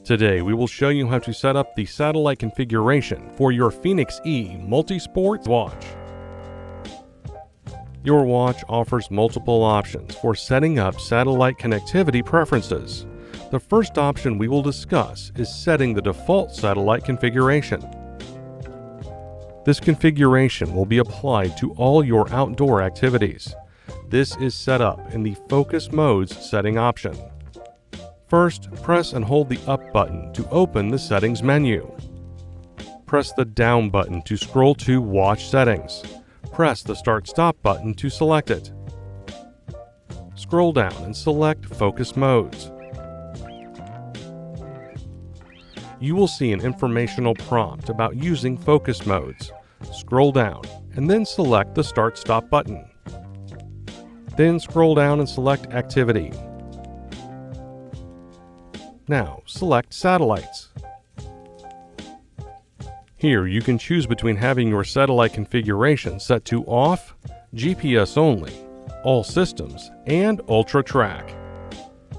Today we will show you how to set up the satellite configuration for your fēnix E Multisport watch. Your watch offers multiple options for setting up satellite connectivity preferences. The first option we will discuss is setting the default satellite configuration. This configuration will be applied to all your outdoor activities. This is set up in the Focus Modes setting option. First, press and hold the up button to open the settings menu. Press the down button to scroll to Watch Settings. Press the Start-Stop button to select it. Scroll down and select Focus Modes. You will see an informational prompt about using focus modes. Scroll down and then select the Start-Stop button. Then scroll down and select Activity. Now select Satellites. Here you can choose between having your satellite configuration set to Off, GPS Only, All Systems, and Ultra Track.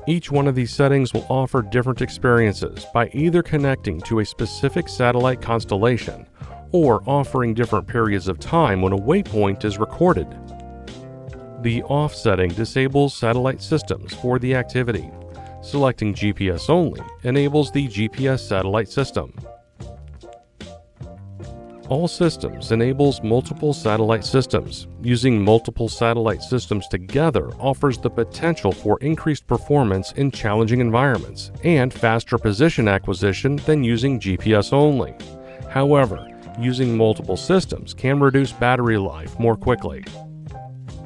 Each one of these settings will offer different experiences by either connecting to a specific satellite constellation or offering different periods of time when a waypoint is recorded. The Off setting disables satellite systems for the activity. Selecting GPS Only enables the GPS satellite system. All Systems enables multiple satellite systems. Using multiple satellite systems together offers the potential for increased performance in challenging environments and faster position acquisition than using GPS only. However, using multiple systems can reduce battery life more quickly.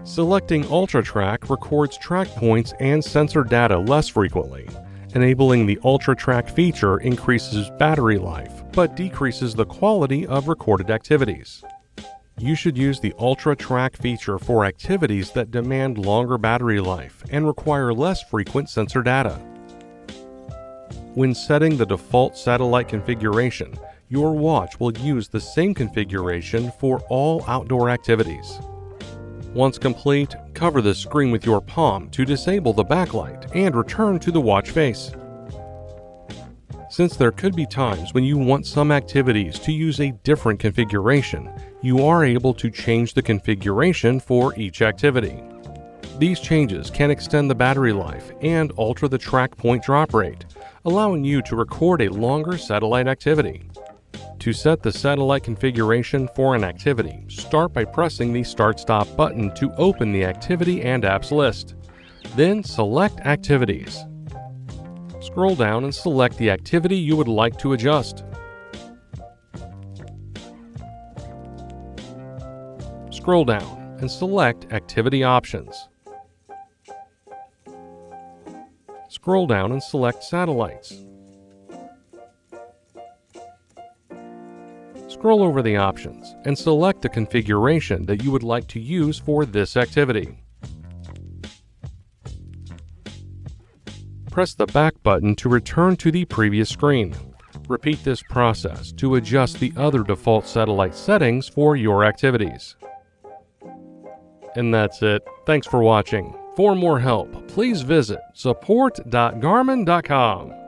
Selecting Ultra Track records track points and sensor data less frequently. Enabling the Ultra Track feature increases battery life, but decreases the quality of recorded activities. You should use the Ultra Track feature for activities that demand longer battery life and require less frequent sensor data. When setting the default satellite configuration, your watch will use the same configuration for all outdoor activities. Once complete, cover the screen with your palm to disable the backlight and return to the watch face. Since there could be times when you want some activities to use a different configuration, you are able to change the configuration for each activity. These changes can extend the battery life and alter the track point drop rate, allowing you to record a longer satellite activity. To set the satellite configuration for an activity, start by pressing the Start-Stop button to open the activity and apps list. Then select Activities. Scroll down and select the activity you would like to adjust. Scroll down and select Activity Options. Scroll down and select Satellites. Scroll over the options and select the configuration that you would like to use for this activity. Press the back button to return to the previous screen. Repeat this process to adjust the other default satellite settings for your activities. And that's it. Thanks for watching. For more help, please visit support.garmin.com.